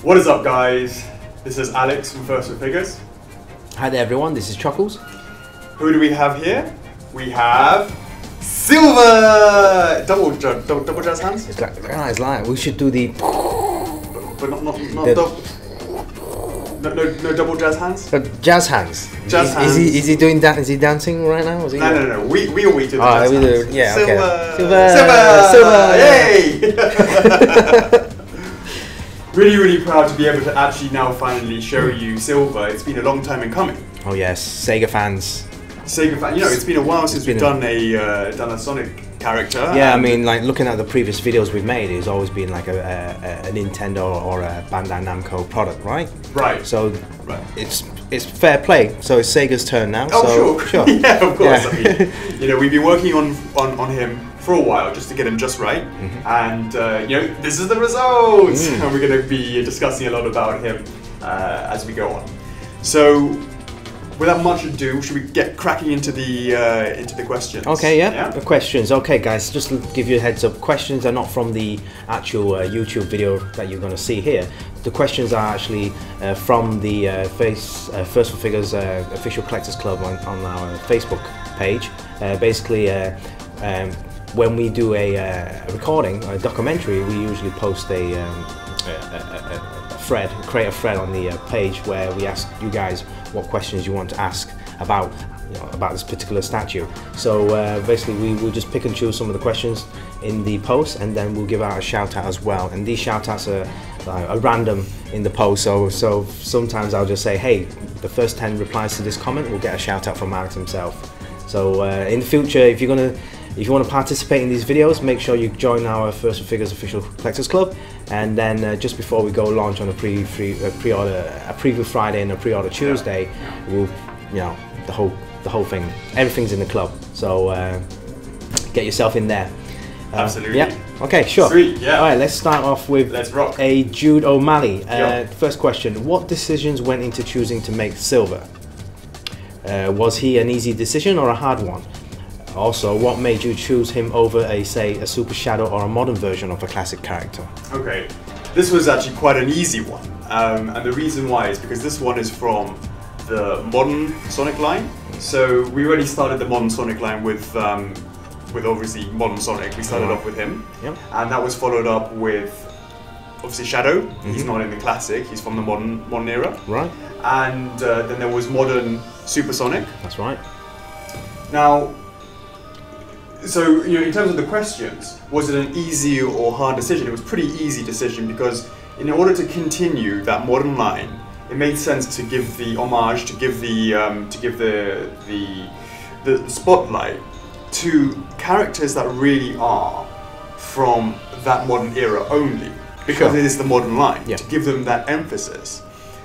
What is up, guys? This is Alex from First for Figures. Hi there everyone, this is Chuckles. Who do we have here? We have Silver! Double jazz hands? It's like we should do the But not no double jazz hands? jazz hands. Jazz hands. Is he doing that? Is he dancing right now? Is he No. We always do the jazz we hands. do. Yeah, okay. Silver! Yay! Really proud to be able to actually now finally show you Silver. It's been a long time in coming. Oh yes, Sega fans. Sega fan, it's been a while since we've done a Sonic character. Yeah, I mean, like looking at the previous videos we've made, it's always been like a Nintendo or a Bandai Namco product, right? Right. So it's fair play. So it's Sega's turn now. Oh, so, sure. Yeah, of course. Yeah. I mean, we've been working on him for a while just to get him just right, and this is the result. And we're going to be discussing a lot about him as we go on. So, without much ado, should we get cracking into the questions? Okay, yeah. The questions. Okay, guys, just to give you a heads up, questions are not from the actual YouTube video that you're going to see here. The questions are actually from the First for Figures official collectors club on our Facebook page. Basically, when we do a recording, a documentary, we usually post create a thread on the page where we ask you guys what questions you want to ask about this particular statue. So basically we will just pick and choose some of the questions in the post, and then we'll give out a shout out as well. And these shout outs are random in the post, so sometimes I'll just say, hey, the first 10 replies to this comment will get a shout out from Alex himself. So in the future, if you want to participate in these videos, make sure you join our First for Figures official collectors club, and then just before we go launch on a preview Friday and a pre-order Tuesday, we'll the whole thing, everything's in the club. So get yourself in there. Absolutely. Yeah. Okay. Sure. Sweet. Yeah. All right. Let's start off with a Jude O'Malley. First question: what decisions went into choosing to make Silver? Was he an easy decision or a hard one? Also, what made you choose him over a Super Shadow or a modern version of a classic character? Okay, this was actually quite an easy one, and the reason why is because this one is from the modern Sonic line. So we already started the modern Sonic line with obviously modern Sonic. We started off with him, and that was followed up with obviously Shadow. He's not in the classic. He's from the modern era. Right. And then there was modern Super Sonic. That's right. Now, so in terms of the questions, was it an easy or hard decision? It was a pretty easy decision, because in order to continue that modern line, it made sense to give the homage, to give the spotlight to characters that really are from that modern era only, because it is the modern line. To give them that emphasis.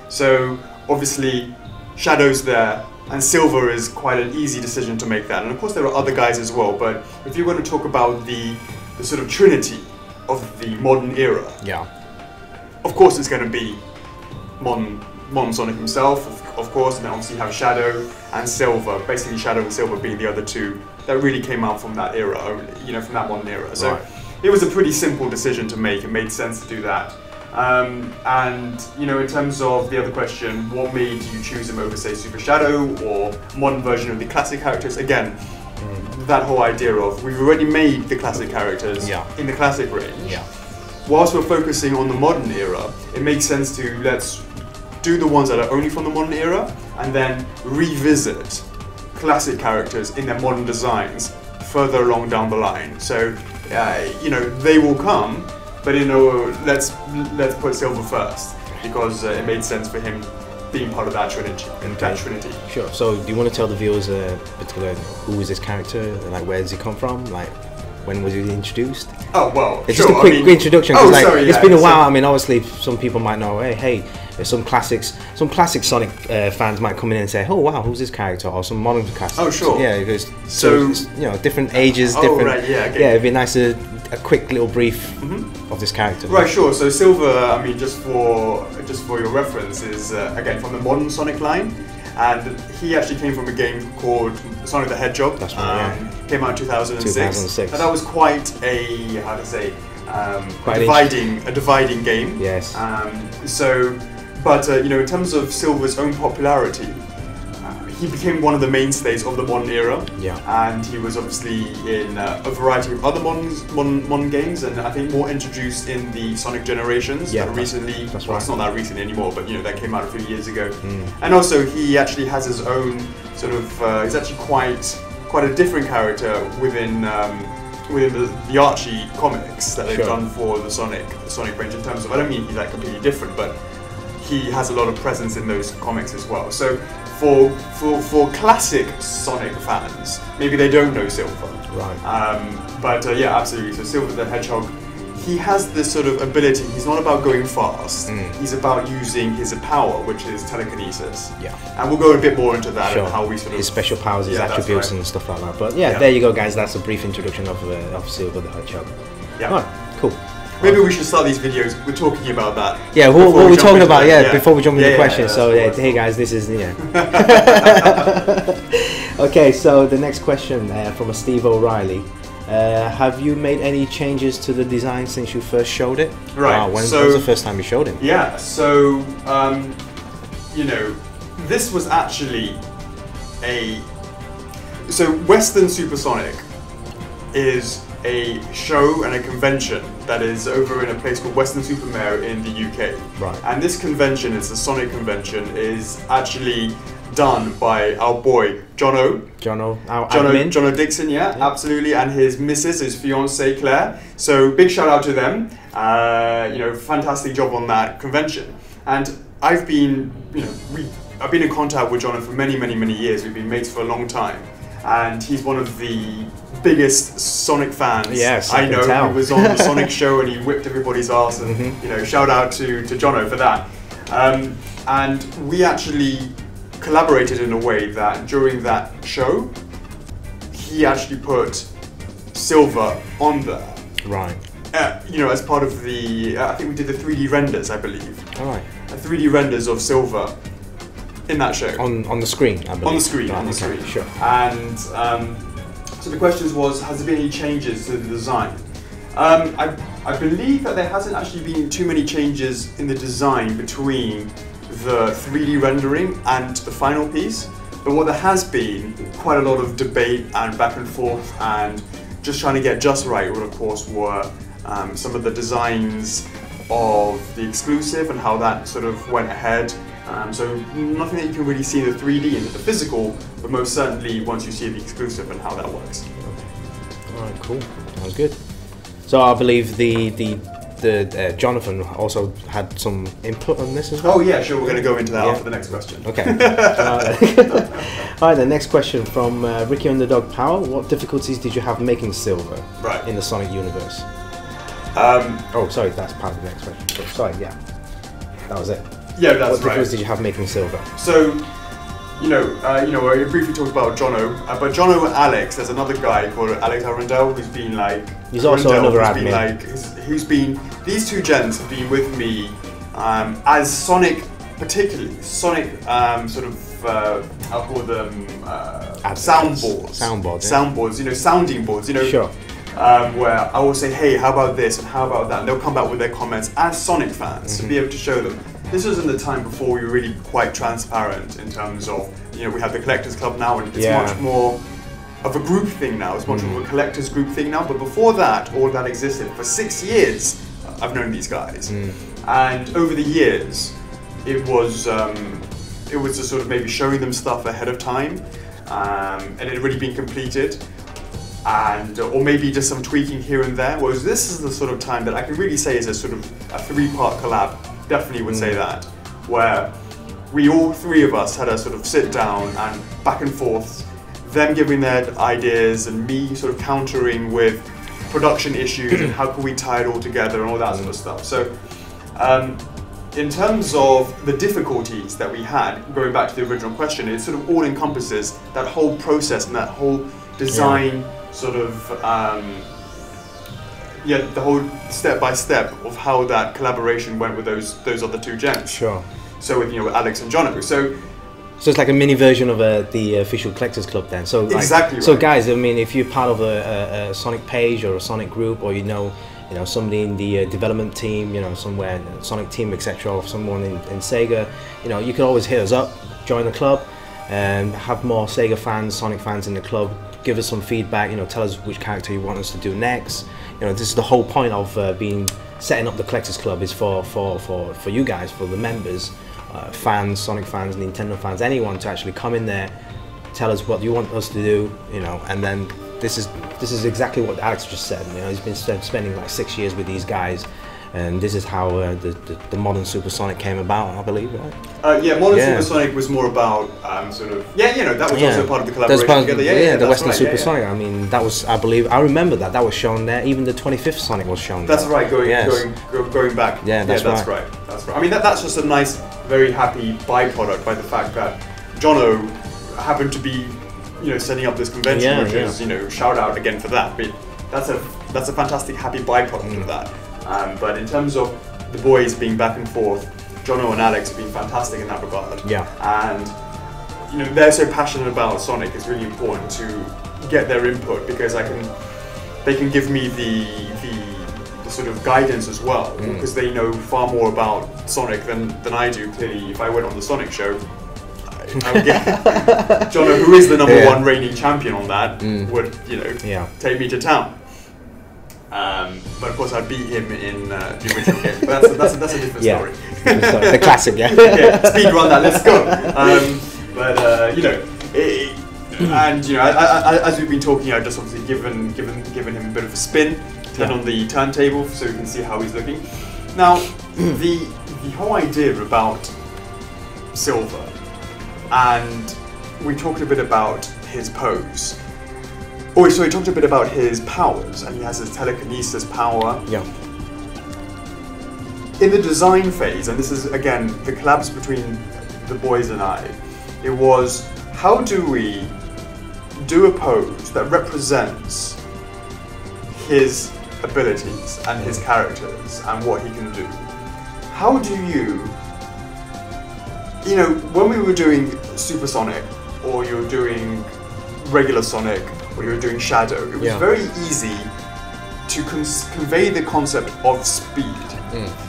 So obviously, Shadow's there, and Silver is quite an easy decision to make that. And of course there are other guys as well, but if you're going to talk about the sort of trinity of the modern era, of course it's going to be modern Sonic himself, of course, and then obviously you have Shadow and Silver, basically Shadow and Silver being the other two that really came out from that era only, from that modern era. So it was a pretty simple decision to make. It made sense to do that. And in terms of the other question, what made you choose him over, say, Super Shadow or modern version of the classic characters? Again, that whole idea of we've already made the classic characters in the classic range. Whilst we're focusing on the modern era, it makes sense to let's do the ones that are only from the modern era, and then revisit classic characters in their modern designs further along down the line. So they will come. But let's put Silver first, because it made sense for him being part of that trinity. Sure. So do you want to tell the viewers particular who is this character? Like, where does he come from? Like, when was he introduced? Oh well, it's just a quick introduction. It's been a while. I mean, obviously, some people might know. Hey, some classic Sonic fans might come in and say, "Oh wow, who's this character?" Or some modern classic. Oh sure. Because different ages, different. Right. Yeah. Okay. Yeah, it'd be nice to a quick little brief of this character. Right. Sure. So Silver, I mean, just for your reference, is again from the modern Sonic line. And he actually came from a game called Sonic the Hedgehog. That's right. Came out in 2006. And that was quite a, a dividing game. Yes. But you know, in terms of Silver's own popularity, he became one of the mainstays of the modern era. Yeah. And he was obviously in a variety of other modern games, and I think more introduced in the Sonic Generations. Yeah. That recently, that's well, right. it's not that recent anymore, but you know, that came out a few years ago. And also, he actually has his own sort of. He's actually quite a different character within the Archie comics that they've done for the Sonic range. In terms of, I don't mean he's like completely different, but he has a lot of presence in those comics as well. So for classic Sonic fans, maybe they don't know Silver. Right. But yeah, absolutely. So Silver the Hedgehog, he has this sort of ability. He's not about going fast. He's about using his power, which is telekinesis. Yeah. And we'll go a bit more into that and how we sort of his special powers, his attributes, and stuff like that. But yeah, there you go, guys. That's a brief introduction of Silver the Hedgehog. Yeah. Right. Cool. Maybe we should start these videos with talking about that. Yeah, what we're talking about, before we jump into the questions. So, hey guys, this is, Okay, so the next question from a Steve O'Reilly. Have you made any changes to the design since you first showed it? Right. When was the first time you showed it? Yeah, so, you know, this was actually So Western Supersonic is a show and a convention that is over in a place called Western Supermare in the UK. Right. And this convention, it's a Sonic convention, is actually done by our boy Jono. Jono Dixon, yeah, absolutely, and his missus, his fiancée Claire. So big shout out to them. You know, fantastic job on that convention. And I've been, you know, I've been in contact with Jono for many years. We've been mates for a long time. And he's one of the biggest Sonic fans I know. He was on the Sonic show and he whipped everybody's ass, and you know, shout out to Jono for that. And we actually collaborated in a way that during that show, he actually put Silver on there. Right. You know, as part of the, I think we did the 3D renders, I believe. All right. 3D renders of Silver in that show. On the screen, I believe. On the screen, right, on the screen. Sure. And so the question was, has there been any changes to the design? I believe that there hasn't actually been too many changes in the design between the 3D rendering and the final piece. But what there has been quite a lot of debate and back and forth and just trying to get just right, of course, were some of the designs of the exclusive and how that sort of went ahead. So nothing that you can really see in the 3D and the physical, but most certainly once you see the exclusive and how that works. Okay. All right, cool. Sounds good. So I believe the Jonathan also had some input on this as well. Oh yeah, sure. We're going to go into that after the next question. Okay. All right. The next question from Ricky Underdog Power. What difficulties did you have making Silver in the Sonic universe? Oh, sorry, that's part of the next question. Sorry, yeah, that was it. Yeah, that's right. What difficulties did you have making Silver? So, you know, I briefly talked about Jono, but Jono and Alex, there's another guy called Alex Arundel who's been like. He's also another admin. Who's been, these two gents have been with me as Sonic, particularly Sonic, sort of, I'll call them soundboards. Soundboards, you know, sounding boards, you know. Sure. Where I will say, hey, how about this and how about that? And they'll come back with their comments as Sonic fans to be able to show them. This was in the time before we were really quite transparent in terms of, you know, we have the Collectors Club now and it's much more of a group thing now. It's much more of a collectors group thing now. But before that, all that existed. For 6 years, I've known these guys. And over the years, it was just sort of maybe showing them stuff ahead of time and it had already been completed. And or maybe just some tweaking here and there. Whereas this is the sort of time that I can really say is a sort of a 3-part collab. Definitely would say that, where we all three of us had a sort of sit down and back and forth, them giving their ideas and me sort of countering with production issues and how can we tie it all together and all that sort of stuff. So in terms of the difficulties that we had, going back to the original question, it sort of all encompasses that whole process and that whole design sort of the whole step by step of how that collaboration went with those other two gents. Sure. So with, you know, with Alex and Jono. So it's like a mini version of the official Collectors Club then. So like, exactly. So right. guys, I mean, if you're part of a Sonic page or a Sonic group, or you know somebody in the development team, somewhere, Sonic team, etc., or someone in Sega, you can always hit us up, join the club, and have more Sega fans, Sonic fans in the club. Give us some feedback. Tell us which character you want us to do next. This is the whole point of setting up the Collectors Club, is for you guys, for the members, fans, Sonic fans, Nintendo fans, anyone to actually come in there, tell us what you want us to do, and then this is exactly what Alex just said. He's been spending like 6 years with these guys, and this is how the modern Super Sonic came about, I believe, right? Yeah, modern Super Sonic was more about that was also part of the collaboration together. The Western right, Super Sonic. I mean, that was, I believe, I remember that was shown there. Even the 25th Sonic was shown. That's there. right. Going back. Yeah, that's right. That's right. I mean, that's just a nice, very happy byproduct by the fact that Jono happened to be, setting up this convention, which is, shout out again for that. But that's a fantastic, happy byproduct of that. But in terms of the boys being back and forth, Jono and Alex have been fantastic in that regard. Yeah. And they're so passionate about Sonic. It's really important to get their input, because they can give me the sort of guidance as well, because they know far more about Sonic than I do. Clearly, if I went on the Sonic show, I would get Jono, who is the number one reigning champion on that, would take me to town. But of course, I beat him in the original game. But that's a different story. The classic, speed run that. Let's go. As we've been talking, I've just obviously given him a bit of a spin, turn on the turntable so we can see how he's looking. Now, the whole idea about Silver, and we talked a bit about his pose. Oh, so he talked a bit about his powers, and he has his telekinesis power. Yeah. In the design phase, and this is again the collabs between the boys and I, it was, how do we do a pose that represents his abilities and his characters and what he can do? How do you, when we were doing Super Sonic, or you were doing regular Sonic, or you were doing Shadow, it was very easy to convey the concept of speed,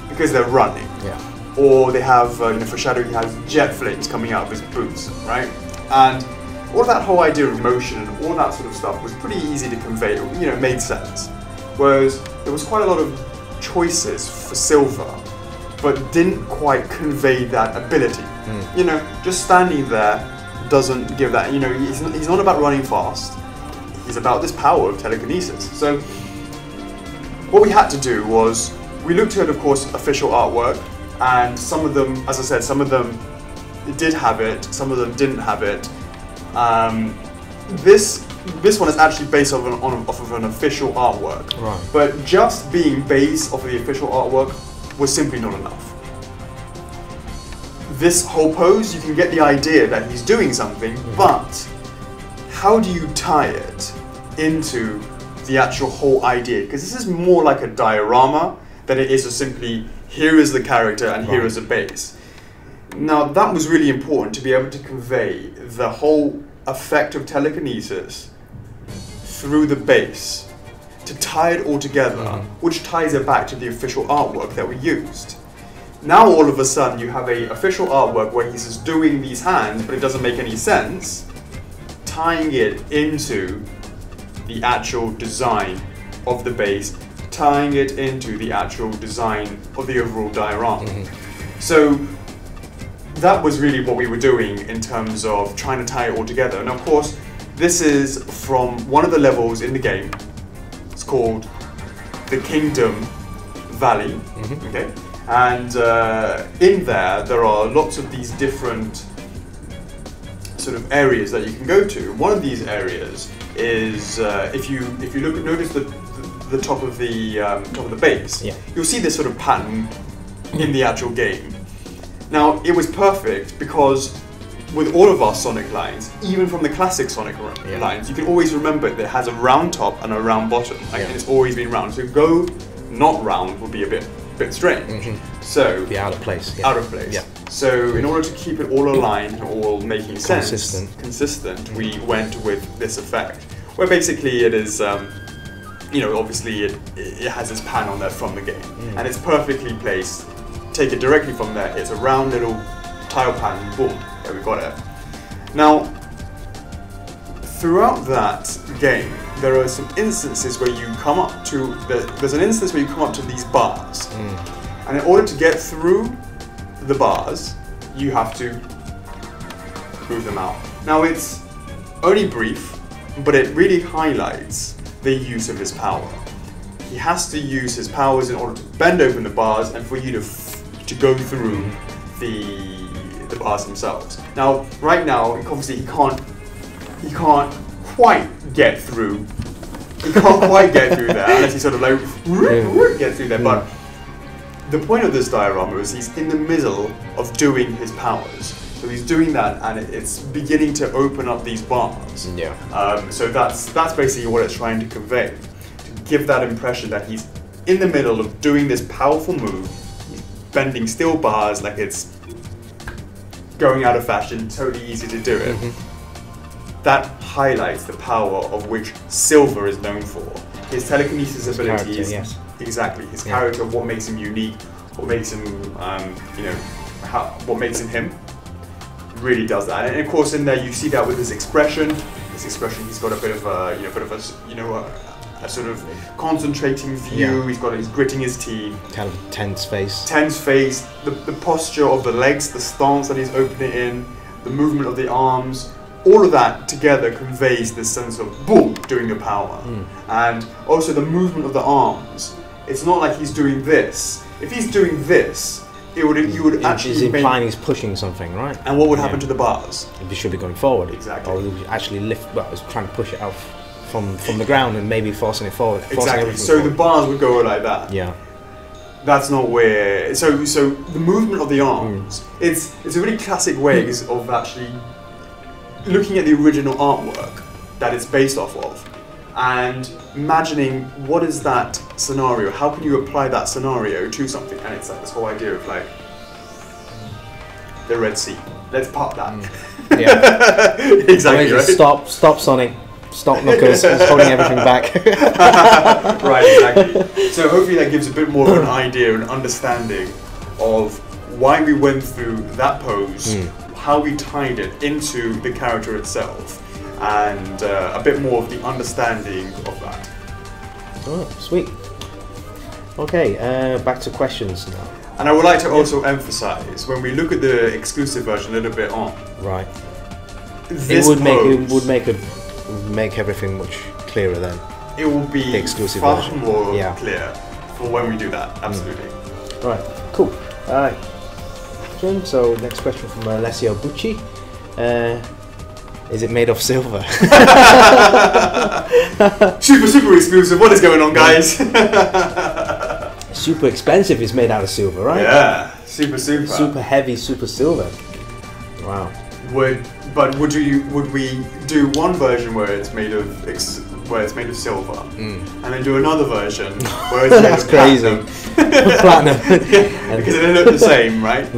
because they're running. Or they have, for Shadow, he has jet flames coming out of his boots, right? And all that whole idea of motion and all that sort of stuff was pretty easy to convey, it made sense. Whereas there was quite a lot of choices for Silver, but didn't quite convey that ability. Just standing there doesn't give that, he's not about running fast, he's about this power of telekinesis. So what we had to do was, we looked at, of course, official artwork, and some of them, as I said, some of them did have it, some of them didn't have it. This one is actually based off of an official artwork, right. But just being based off of the official artwork was simply not enough. This whole pose, you can get the idea that he's doing something, but how do you tie it into the actual whole idea? Because this is more like a diorama than it is just simply, here is the character and here is a base. Now, that was really important, to be able to convey the whole effect of telekinesis through the base, to tie it all together, which ties it back to the official artwork that we used. Now all of a sudden you have a official artwork where he's just doing these hands, but it doesn't make any sense, tying it into the actual design of the base, tying it into the actual design of the overall diorama. So that was really what we were doing in terms of trying to tie it all together. And of course, this is from one of the levels in the game. It's called the Kingdom Valley. Okay. And in there are lots of these different sort of areas that you can go to. One of these areas is if you notice the top of the base, you'll see this sort of pattern in the actual game. Now, it was perfect because with all of our Sonic lines, even from the classic Sonic lines, you can always remember that it has a round top and a round bottom, and it's always been round. So go not round would be a bit bit strange. So be out of place. Yeah. Out of place. Yeah. So in order to keep it all aligned and all making sense, consistent, we went with this effect, where basically it is, you know, obviously it has this pan on there from the game, and it's perfectly placed. Take it directly from there. It's a round little tile pan. Boom. There we got it. Now, throughout that game, there are some instances where you come up to there's an instance where you come up to these bars, and in order to get through the bars, you have to move them out. Now, it's only brief, but it really highlights the use of his power. He has to use his powers in order to bend open the bars and for you to go through the bars themselves. Now, right now, obviously he can't quite get through. He can't quite get through there unless he sort of like get through there. But the point of this diorama is he's in the middle of doing his powers. So he's doing that, and it's beginning to open up these bars. Yeah. So that's basically what it's trying to convey, to give that impression that he's in the middle of doing this powerful move. He's bending steel bars like it's going out of fashion, totally easy to do it. That highlights the power of which Silver is known for. His telekinesis abilities, exactly. His character, what makes him unique, what makes him, you know, what makes him him. Really does that, and of course in there you see that with his expression. He's got a bit of a, a sort of concentrating view. He's gritting his teeth. Kind of tense face. Tense face. The posture of the legs, the stance that he's opening in, the movement of the arms. All of that together conveys this sense of boom, doing your power, and also the movement of the arms. It's not like he's doing this. If he's doing this, you would actually. He's implying he's pushing something, right? And what would happen to the bars? He should be going forward. Exactly. Or he would actually lift. Well, he's trying to push it out from the ground and maybe forcing it forward. Exactly. So the bars would go like that. Yeah. That's not where. So the movement of the arms. It's a really classic ways of actually looking at the original artwork that it's based off of, and imagining what is that scenario, how can you apply that scenario to something, and it's like this whole idea of like the Red Sea. Let's pop that. Yeah. Exactly. Right? Stop Sonic. Stop Knuckles. He's holding everything back. Right, exactly. So hopefully that gives a bit more of an idea and understanding of why we went through that pose, how we tied it into the character itself, and a bit more of the understanding of that. Oh, sweet. Okay, back to questions now. And I would like to also emphasize, when we look at the exclusive version a little bit on, right, this it would make everything much clearer then. It will be the exclusive far version. more clear for when we do that. Absolutely. All right, cool. All right. So next question from Alessio Bucci. Is it made of silver? super exclusive. What is going on, guys? Super expensive is made out of silver, right? Yeah, super. Super heavy, super silver. Wow. Would we do one version where it's made of silver, and then do another version where it's made That's of crazy. platinum? Because they look the same, right?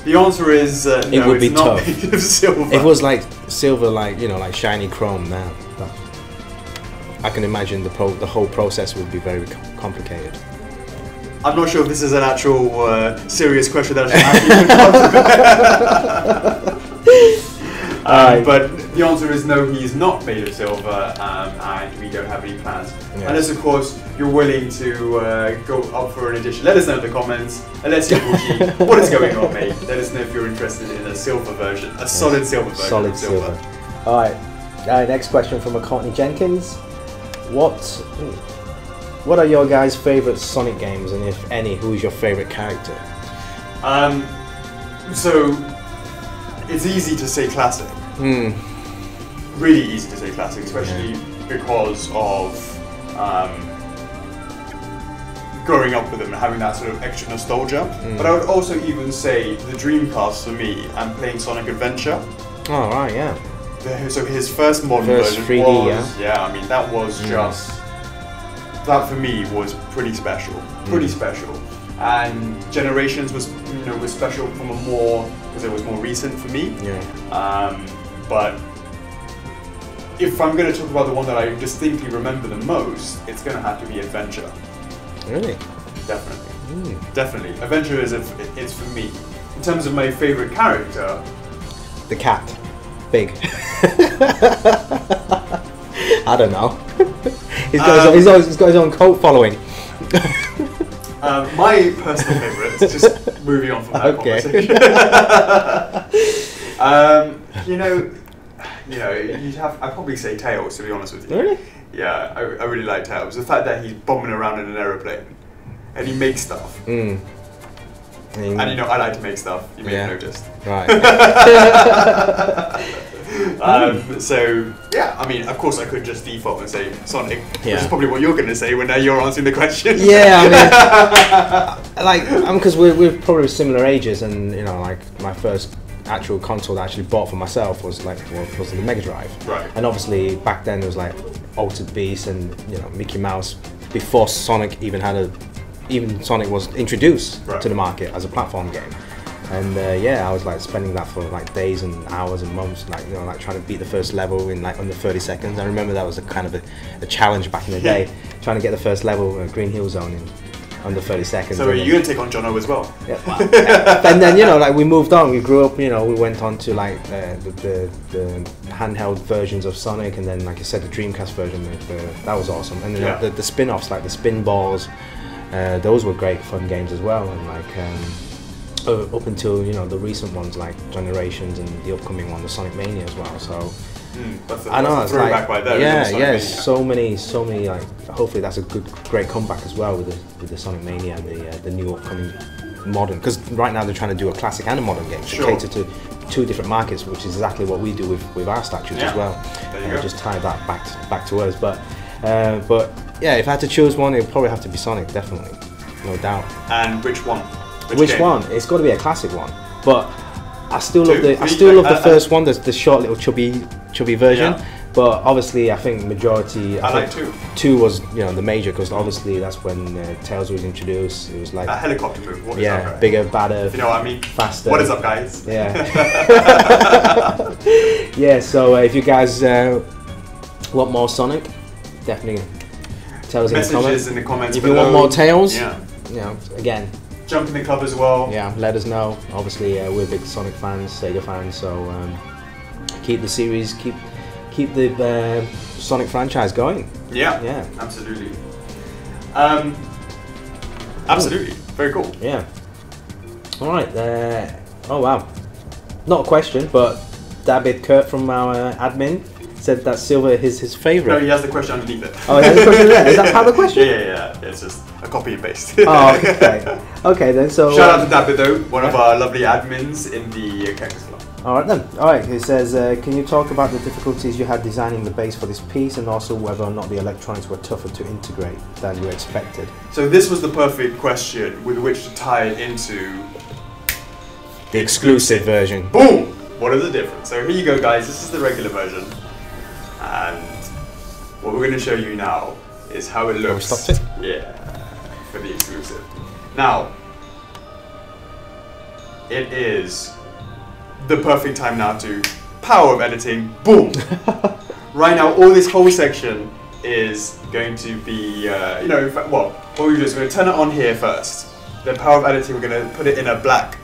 The answer is no. It would be not tough. made of silver. If it was like silver, like shiny chrome now, I can imagine the whole process would be very complicated. I'm not sure if this is an actual serious question that I should but the answer is no, he is not made of silver, and we don't have any plans. Yeah. Unless, of course, you're willing to go up for an edition. Let us know in the comments. Alessio Bucci, what is going on, mate? Let us know if you're interested in a silver version, a solid silver version. Solid silver. All right. Next question from Courtney Jenkins. What are your guys' favourite Sonic games, and if any, who's your favourite character? So it's easy to say classic. Really easy to say classic, especially because of growing up with them and having that sort of extra nostalgia. But I would also even say the Dreamcast for me and playing Sonic Adventure. Oh, right, yeah. So his first modern version 3D, was, I mean, that was just that for me was pretty special, And Generations was was special from a more, because it was more recent for me. Yeah. But if I'm going to talk about the one that I distinctly remember the most, it's going to have to be Adventure. Really? Definitely. Definitely. Adventure it's for me. In terms of my favorite character, the cat. Big. I don't know. He's got his own cult following. My personal favourite, just moving on from that conversation. I'd probably say Tails, to be honest with you. Really? Yeah, I really like Tails. The fact that he's bombing around in an aeroplane and he makes stuff. And I like to make stuff. You may have noticed. Right. So yeah, I mean, of course, I could just default and say Sonic, which is probably what you're going to say when now you're answering the question. Yeah, I mean, because we're probably similar ages, and like my first actual console that I actually bought for myself was was the Mega Drive. Right. And obviously back then there was like Altered Beast and Mickey Mouse before Sonic even Sonic was introduced to the market as a platform game. And I was like spending that for like days and hours and months, like trying to beat the first level in like under 30 seconds. I remember that was a kind of a challenge back in the day, trying to get the first level, Green Hill Zone, in under 30 seconds. So you're going to take on Jono as well? Yeah. Wow. And then like we moved on, we grew up, we went on to like the handheld versions of Sonic, and then like I said, the Dreamcast version, that was awesome. And then the spin-offs, like the Spin Balls, those were great fun games as well. And like up until the recent ones like Generations and the upcoming one, the Sonic Mania as well. So I know it's throwback by there. So many like, hopefully that's a great comeback as well with the Sonic Mania and the new upcoming modern, because right now they're trying to do a classic and a modern game to cater to two different markets, which is exactly what we do with our statues as well. Just tie that back to us. But yeah, if I had to choose one, it would probably have to be Sonic, definitely, no doubt. And which one? Which one? It's got to be a classic one. But I still love the first one, the short little chubby version. Yeah. But obviously, I think majority. I like 2. 2 was the major, because obviously that's when Tails was introduced. It was like a helicopter move. What is up, guys? Bigger, badder. You know what I mean? Faster. What is up, guys? Yeah. Yeah. So if you guys want more Sonic, definitely tell us in the comments. If you want more Tails, again. Jump in the club as well. Yeah, let us know. Obviously, we're big Sonic fans, Sega fans, so keep the series, keep the Sonic franchise going. Yeah, absolutely. Absolutely, very cool. Yeah. All right. Oh wow, not a question, but David Kurt from our admin said that silver is his favourite. No, he has the question underneath it. Oh, he has the question there. Is that part of the question? Yeah. It's just a copy and paste. Oh, okay. Okay then. So shout out to David though, one of our lovely admins in the Cactus Club. All right then. All right. It says, can you talk about the difficulties you had designing the base for this piece, and also whether or not the electronics were tougher to integrate than you expected? So this was the perfect question with which to tie it into the exclusive version. Boom! What is the difference? So here you go, guys. This is the regular version. And what we're going to show you now is how it looks. Oh, we stopped it? Yeah, for the exclusive. Now, it is the perfect time now to power of editing. Boom! Right now, all this whole section is going to be, in fact, what we do is we're going to turn it on here first. Then power of editing, we're going to put it in a black,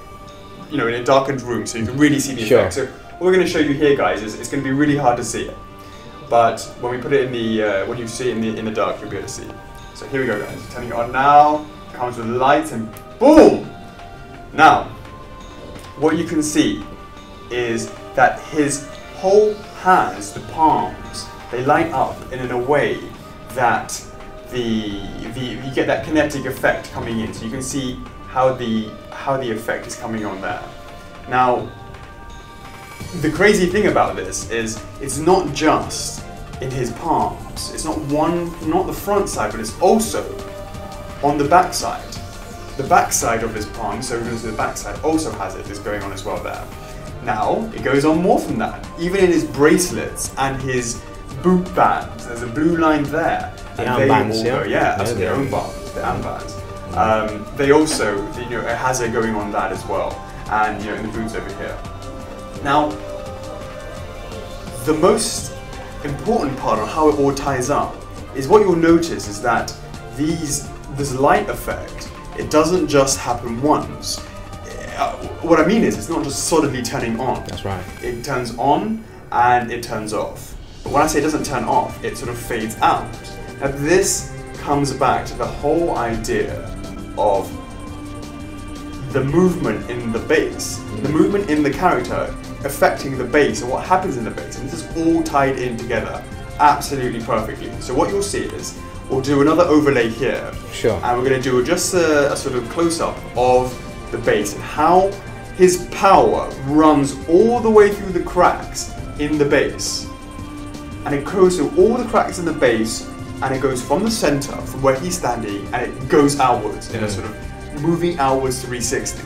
in a darkened room so you can really see the effect. So what we're going to show you here, guys, is it's going to be really hard to see it. But when we put it in the, when you see it in the dark, you'll be able to see. So here we go, guys. Turning it on now. It comes with lights and boom! Now, what you can see is that his whole hands, the palms, they light up in a way that you get that kinetic effect coming in. So you can see how the effect is coming on there. Now, the crazy thing about this is it's not just in his palms. It's not the front side, but it's also on the back side. The back side of his palm, so we're going to see the back side, also has it. It's going on as well there. Now, it goes on more from that. Even in his bracelets and his boot bands. There's a blue line there. The armbands, that's the armbands, the armbands. They also, it has a going on that as well, and in the boots over here. Now, the most important part on how it all ties up is what you'll notice is that this light effect, it doesn't just happen once. What I mean is, it's not just solidly turning on. That's right. It turns on and it turns off. But when I say it doesn't turn off, it sort of fades out. Now this comes back to the whole idea of the movement in the bass, the movement in the character affecting the bass and what happens in the bass. And this is all tied in together absolutely perfectly. So what you'll see is, we'll do another overlay here. Sure. And we're going to do just a sort of close-up of the bass and how his power runs all the way through the cracks in the bass. And it goes through all the cracks in the bass, and it goes from the center, from where he's standing, and it goes outwards in a sort of moving outwards 360.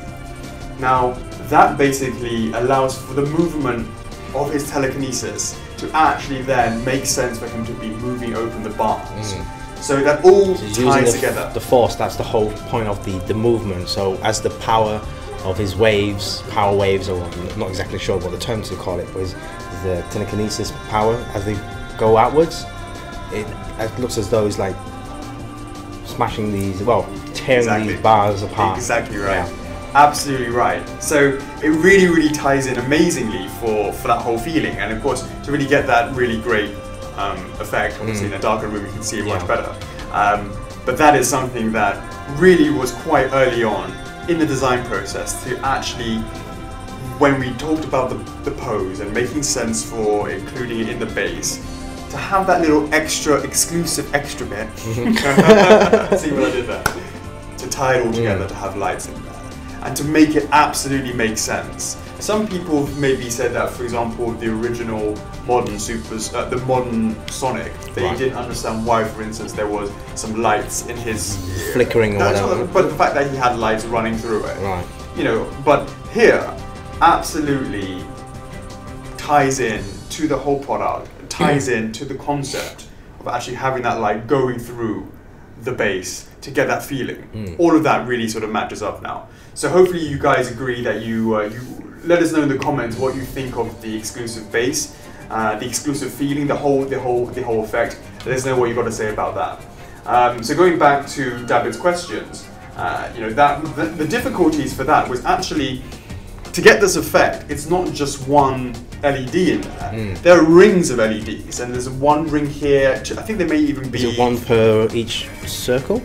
Now, that basically allows for the movement of his telekinesis to actually then make sense for him to be moving open the bars. So that all ties together. The force, that's the whole point of the movement. So as the power of his waves, power waves, or I'm not exactly sure what the term to call it, but is the telekinesis power, as they go outwards, it looks as though he's like smashing these, tearing these bars apart. Exactly right. Yeah. Absolutely right. So it really, really ties in amazingly for that whole feeling, and of course to really get that really great effect. Obviously, in a darker room you can see it much better. But that is something that really was quite early on in the design process to actually, when we talked about the pose and making sense for including it in the bass, to have that little exclusive extra bit. See what I did there? To tie it all together, to have lights in there, and to make it absolutely make sense. Some people have maybe said that, for example, the original modern the modern Sonic, they didn't understand why, for instance, there was some lights in his flickering or whatever. But the fact that he had lights running through it, But here, absolutely ties in to the whole product, ties in to the concept of actually having that light going through the bass to get that feeling. All of that really sort of matches up now. So hopefully you guys agree that you let us know in the comments what you think of the exclusive bass, the exclusive feeling, the whole effect. Let us know what you got to say about that. So going back to David's questions, the difficulties for that was actually to get this effect. It's not just one LED in there. There are rings of LEDs, and there's one ring here. I think there may even be. Is it one per each circle?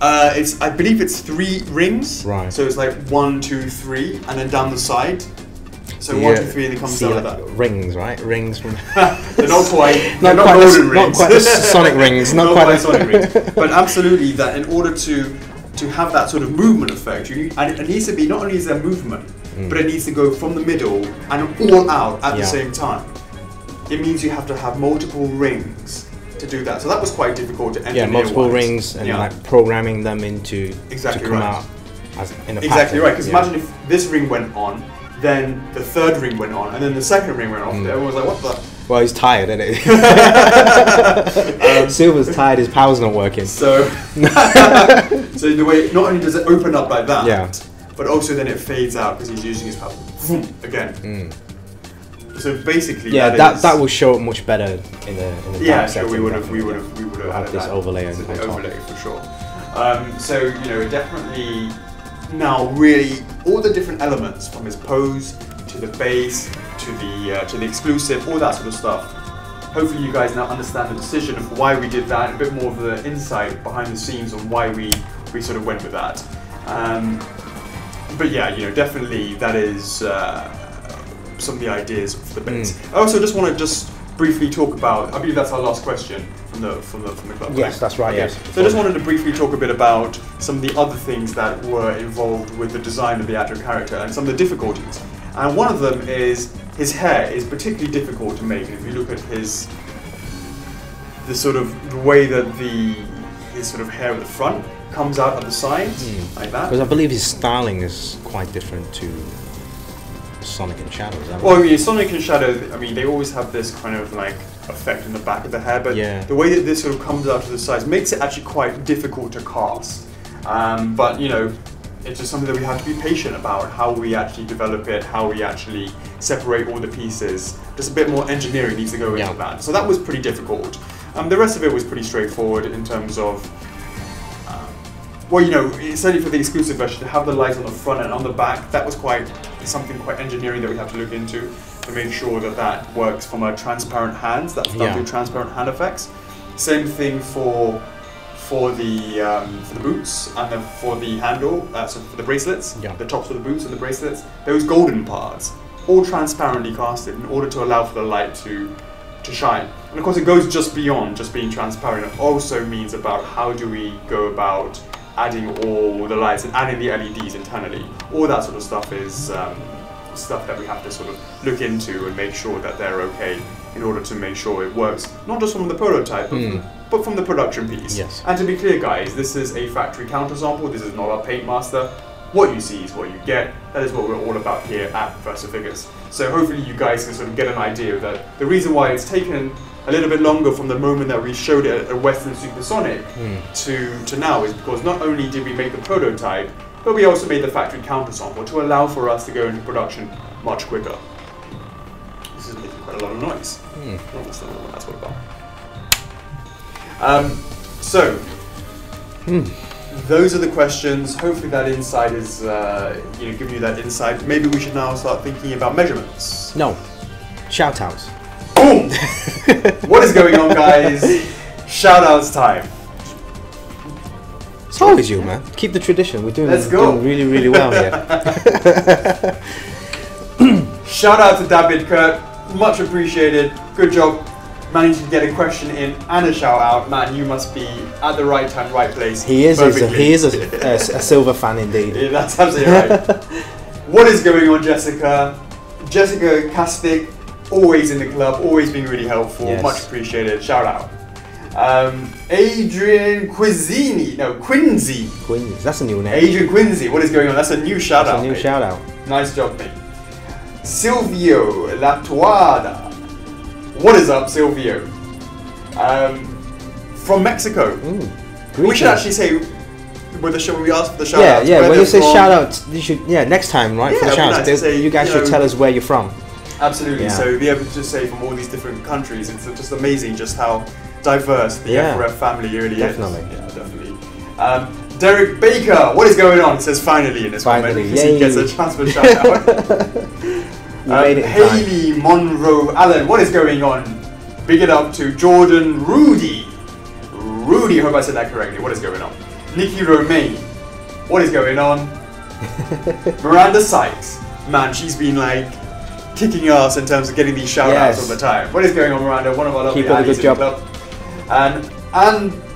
I believe it's 3 rings. Right. So it's like 1, 2, 3, and then down the side. So 1, 2, 3, and it comes down like that. Rings, right? Rings from. They're not quite. not golden rings. Not quite the Sonic rings. Not quite Sonic rings. But absolutely, that in order to have that sort of movement effect, and it needs to be, not only is there movement, but it needs to go from the middle and all out at the same time. It means you have to have multiple rings to do that. So that was quite difficult to engineer. Yeah, multiple rings and like programming them into to come out as in a Exactly right. Because imagine if this ring went on, then the third ring went on, and then the second ring went off. Everyone was like, "What the?" Well, he's tired, isn't he? Silver's tired. His power's not working. So, so the way, not only does it open up like that, but also then it fades out because he's using his power again. So basically, that will show up much better in the dark sure, setting. we would have had this overlay on top. Overlay for sure. So definitely now really all the different elements from his pose to the bass to the exclusive, all that sort of stuff. Hopefully you guys now understand the decision of why we did that, a bit more of the insight behind the scenes on why we sort of went with that. But yeah, definitely that is some of the ideas for the bass. I also just want to briefly talk about, I believe that's our last question from the club. Yes, that's right. Yes. So I just wanted to briefly talk a bit about some of the other things that were involved with the design of the actual character and some of the difficulties. And one of them is his hair is particularly difficult to make. If you look at the way that his sort of hair at the front comes out at the sides, like that. Because I believe his styling is quite different to Sonic and Shadow. Well, Sonic and Shadow, I mean, they always have this kind of like effect in the back of the hair, but yeah. the way that this sort of comes out to the sides makes it actually quite difficult to cast. But you know, it's just something that we have to be patient about, how we actually develop it, how we actually separate all the pieces. Just a bit more engineering needs to go into that. So that was pretty difficult. The rest of it was pretty straightforward in terms of, well, you know, certainly for the exclusive version, to have the light on the front and on the back, that was something quite engineering that we have to look into to make sure that that works from a transparent hands, that's done through transparent hand effects. Same thing for the boots and then for the handle, so for the bracelets, the tops of the boots and the bracelets, those golden parts, all transparently casted in order to allow for the light to shine. And of course it goes just beyond just being transparent. It also means about how do we go about adding all the lights and adding the LEDs internally. All that sort of stuff is stuff that we have to sort of look into and make sure that they're okay in order to make sure it works, not just from the prototype, but from the production piece. Yes. And to be clear, guys, this is a factory countersample. This is not our paint master. What you see is what you get. That is what we're all about here at VersaFigures. So hopefully you guys can sort of get an idea that the reason why it's taken a little bit longer from the moment that we showed it at Western Supersonic to now is because not only did we make the prototype, but we also made the factory countersample to allow for us to go into production much quicker. This is making quite a lot of noise. That's not what that's all about. Those are the questions. Hopefully that insight is giving you that insight. Maybe we should now start thinking about measurements. No. Shout outs. Boom! What is going on, guys? Shout outs time. It's always you, man. Keep the tradition. We're doing really, really well here. Shout out to David Kurt. Much appreciated. Good job managing to get a question in and a shout out. Man, you must be at the right time, right place. He is a silver fan indeed. Yeah, that's absolutely right. What is going on, Jessica? Jessica Castic, always in the club, always being really helpful. Yes. Much appreciated. Shout out. Adrian Quincy. That's a new name. Adrian Quincy, what is going on? That's a new shout out. That's a new shout out. Nice job, mate. Silvio Latuada. What is up, Silvio? From Mexico. We should actually say with the show when we ask for the shout outs. Yeah, when you say shout out, you should next time, right? For the shout outs, you guys should tell us where you're from. Absolutely. Yeah. So be able to just say from all these different countries. It's just amazing just how diverse the FRF family really is. Definitely. Yeah, definitely. Derek Baker, what is going on? It says finally in this comment because he gets a chance for a shout out. Haley Monroe Allen, what is going on? Big it up to Jordan Rudy. I hope I said that correctly. What is going on? Nikki Romaine, what is going on? Miranda Sykes, man, she's been like kicking ass in terms of getting these shout outs all the time. What is going on, Miranda? One of our lovely allies in the club. And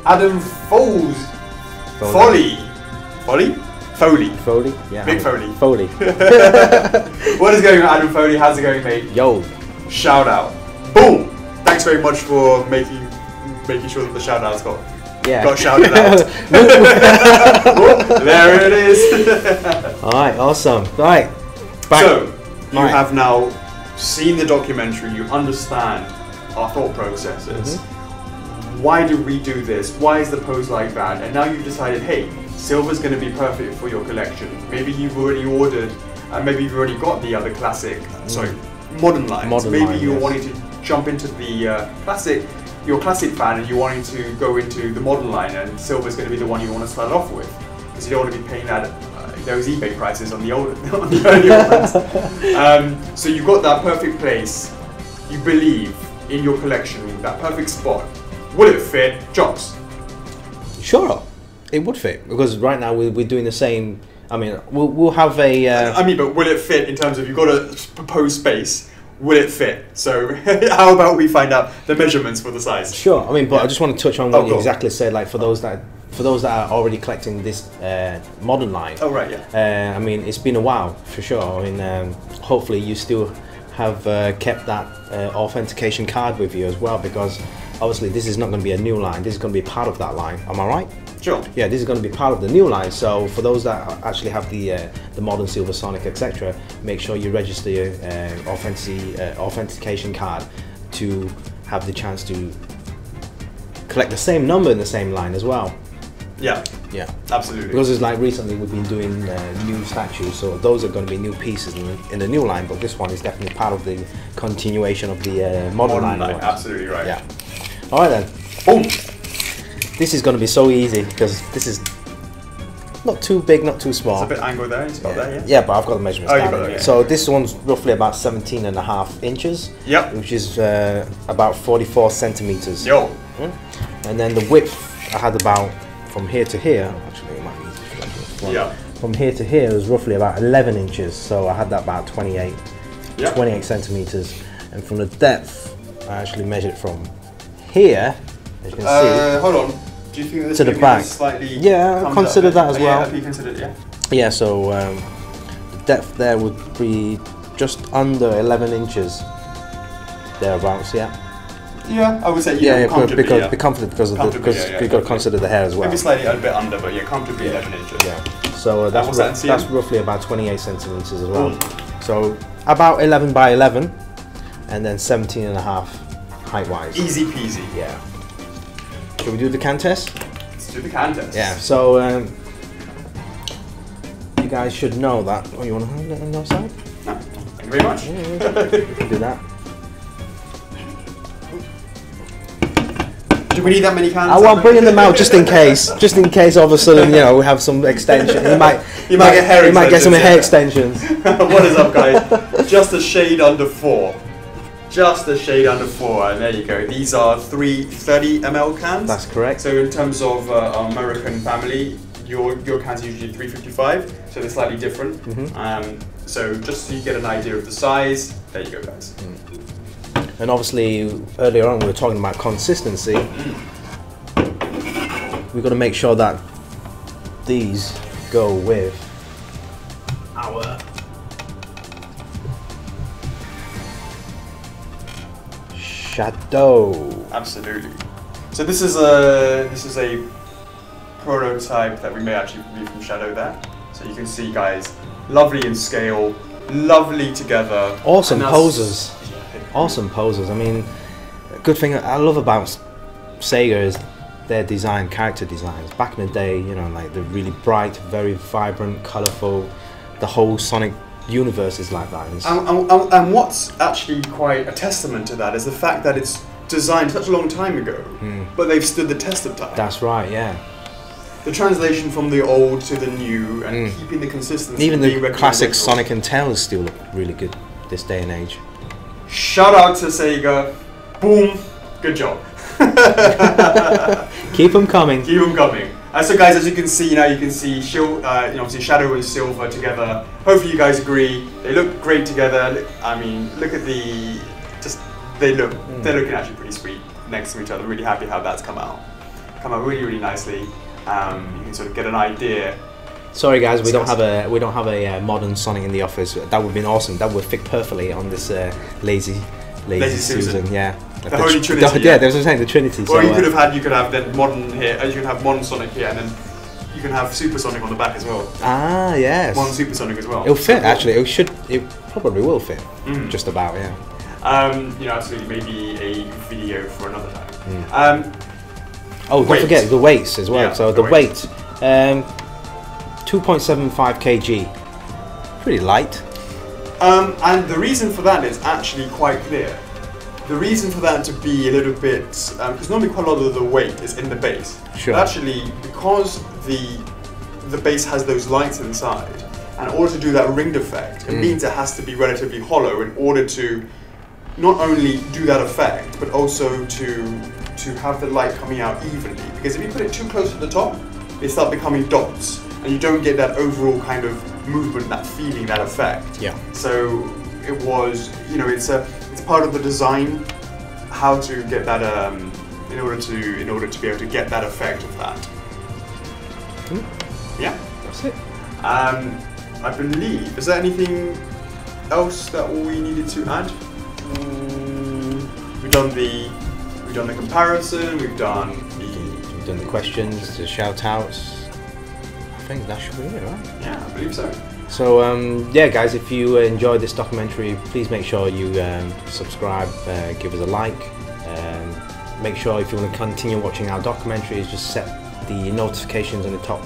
Adam Foley. Yeah. Big Foley. Foley. What is going on, Adam Foley? How's it going, mate? Yo. Shout out. Boom. Thanks very much for making sure that the shout outs got shouted out. There it is. Alright, awesome. Right. So, you have now seen the documentary, you understand our thought processes. Why do we do this? Why is the pose like that? And now you've decided, hey, silver's going to be perfect for your collection. Maybe you've already ordered, maybe you've already got the other classic, modern lines. Maybe you're wanting to jump into the you're a classic fan and you're wanting to go into the modern line, and silver's going to be the one you want to start off with. Because you don't want to be paying those eBay prices on the earlier ones. So you've got that perfect place, you believe in your collection, that perfect spot. Will it fit? Jobs? Sure, it would fit, because right now we're doing the same. I mean, we'll have a... but will it fit in terms of you've got a proposed space, will it fit? So how about we find out the measurements for the size? Sure, I mean, but I just want to touch on what you exactly said, like for those that are already collecting this modern line. Oh, right, yeah. I mean, it's been a while, for sure. I mean, hopefully you still have kept that authentication card with you as well, because obviously this is not going to be a new line, this is going to be part of that line. Am I right? Sure. Yeah, this is going to be part of the new line. So for those that actually have the modern Silver Sonic, etc., make sure you register your authentication card to have the chance to collect the same number in the same line as well. Yeah. Yeah. Absolutely. Because it's like recently we've been doing new statues, so those are going to be new pieces in the new line, but this one is definitely part of the continuation of the modern line. Absolutely right. Yeah. Alright then. Boom! This is going to be so easy because this is not too big, not too small. It's a bit angled there, it's got that, yeah? Yeah, but I've got the measurements down. Got it, yeah. So this one's roughly about 17.5 inches. Yep. Which is about 44 centimeters. Yo. And then the width I had about from here to here, actually it might be easy. Yeah. From here to here was roughly about 11 inches, so I had that about 28 centimeters. And from the depth, I actually measured from here, as you can see. Hold on. Do you think this to the back? Slightly yeah, consider that as well. Yeah, considered, yeah. Yeah, so the depth there would be just under 11 inches, thereabouts. Yeah. Yeah, I would say be comfortably because of you've got to consider the hair as well. Maybe slightly a bit under, but yeah, comfortably 11 inches. Yeah. So that's roughly about 28 centimeters as well. So about 11 by 11, and then 17.5 height-wise. Easy peasy. Yeah. Shall we do the can test? Let's do the can test. Yeah. So you guys should know that. Oh, you want to hold it on your side? No. Thank you very much. Yeah, you can do that. Do we need that many cans? I'm bringing them out just in case all of a sudden, you know, we have some extension. You might get some hair extensions. What is up, guys? Just a shade under 4. Just a shade under 4, and there you go. These are 3 30 ml cans. That's correct. So in terms of our American family, your cans are usually 355, so they're slightly different. So just so you get an idea of the size, there you go, guys. And obviously, earlier on we were talking about consistency. We've got to make sure that these go with our shadow. Absolutely. So this is a prototype that we may actually be from Shadow there. So you can see, guys, lovely in scale, lovely together. Awesome poses. Awesome poses. I mean, a good thing I love about Sega is their design, character designs. Back in the day, you know, like they're really bright, very vibrant, colourful. The whole Sonic universe is like that. And what's actually quite a testament to that is the fact that it's designed such a long time ago, but they've stood the test of time. That's right, yeah. The translation from the old to the new and keeping the consistency. Even the classic Sonic and Tails still look really good this day and age. Shout out to Sega. Boom. Good job. Keep them coming. Keep them coming. So guys, as you can see now, you can see obviously Shadow and Silver together. Hopefully you guys agree. They look great together. I mean, look at they're looking actually pretty sweet next to each other. Really happy how that's come out really, really nicely. You can sort of get an idea. Sorry guys, we don't have a modern Sonic in the office. That would have been awesome. That would fit perfectly on this lazy Susan. Yeah. The Holy Trinity. Yeah, that's what I'm saying, the Trinity. Or so, you could have then modern here. You can have modern Sonic here, and then you can have Super Sonic on the back as well. Ah, yes. Modern Super Sonic as well. It'll fit actually. It probably will fit. Just about, yeah. Absolutely. Maybe a video for another time. Don't forget the weights as well. Yeah, so the weight. 2.75 kg, pretty light. And the reason for that is actually quite clear. The reason for that to be a little bit, because normally quite a lot of the weight is in the base. Sure. But actually, because the base has those lights inside, and in order to do that ringed effect, it means it has to be relatively hollow in order to not only do that effect, but also to have the light coming out evenly. Because if you put it too close to the top, they start becoming dots. And you don't get that overall kind of movement, that feeling, that effect. Yeah. So it was, it's part of the design, how to get that in order to be able to get that effect of that. Yeah, that's it. I believe. Is there anything else that we needed to add? We've done the comparison. We've done the questions, the shout outs. I think that should be it, right? Yeah, I believe so. So yeah guys, if you enjoyed this documentary, please make sure you subscribe, give us a like, Make sure if you want to continue watching our documentaries, just set the notifications in the top,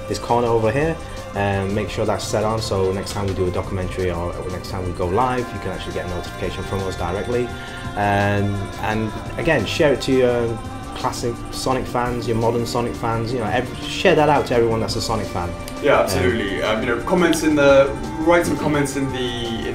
this corner over here, and make sure that's set on, so next time we do a documentary or next time we go live, you can actually get a notification from us directly. And again, share it to your classic Sonic fans, your modern Sonic fans. You know, share that out to everyone that's a Sonic fan. Yeah, absolutely. You know, write some comments in the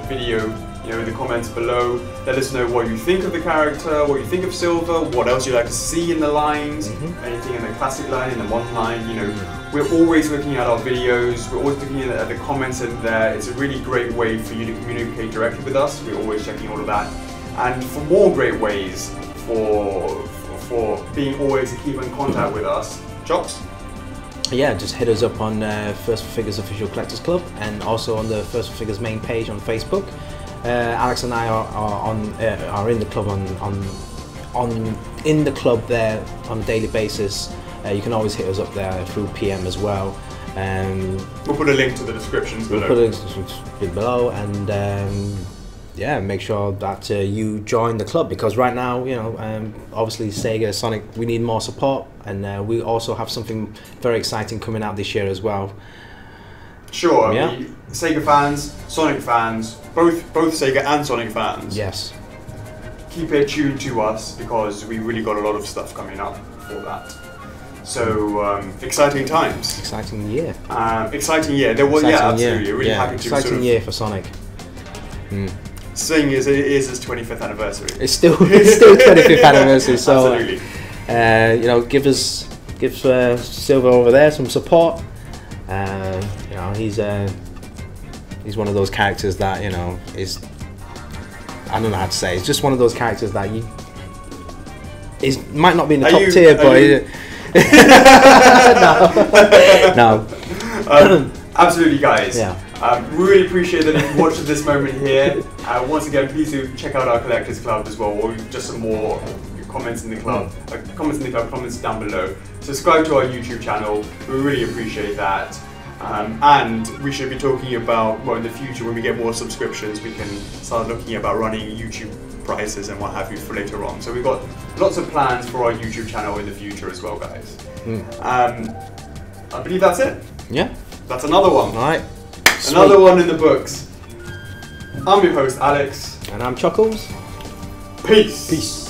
video. You know, in the comments below, let us know what you think of the character, what you think of Silver, what else you'd like to see in the lines, anything in the classic line, in the modern line. You know, we're always looking at our videos, we're always looking at the comments in there. It's a really great way for you to communicate directly with us. We're always checking all of that. And for more great ways for being always to keep in contact with us, Chops? Yeah, just hit us up on First for Figures Official Collectors Club, and also on the First for Figures main page on Facebook. Alex and I are in the club in the club there on a daily basis. You can always hit us up there through PM as well. We'll put a link to the descriptions below. We'll put a link below, and yeah, make sure that you join the club, because right now, you know, obviously Sega, Sonic, we need more support, and we also have something very exciting coming out this year as well. Sure, yeah. I mean, Sega fans, Sonic fans, both Sega and Sonic fans. Yes. Keep it tuned to us, because we really got a lot of stuff coming up for that. So exciting times. Exciting year. Exciting year. There was absolutely. Really happy to exciting year for Sonic. Seeing as it is his 25th anniversary. It's still 25th anniversary. So absolutely. You know, give Silver over there some support. You know, he's one of those characters that, you know, is, I don't know how to say, it's just one of those characters that might not be in the top tier, but no. Absolutely, guys. Yeah. Really appreciate that you've watched this moment here. Once again, please do check out our Collectors Club as well, or just some more comments in the club. Comments down below. Subscribe to our YouTube channel. We really appreciate that. And we should be talking about, well, in the future when we get more subscriptions, we can start looking about running YouTube prices and what have you for later on. So we've got lots of plans for our YouTube channel in the future as well, guys. I believe that's it. Yeah. That's another one. All right. Another one in the books. I'm your host, Alex. And I'm Chuckles. Peace. Peace.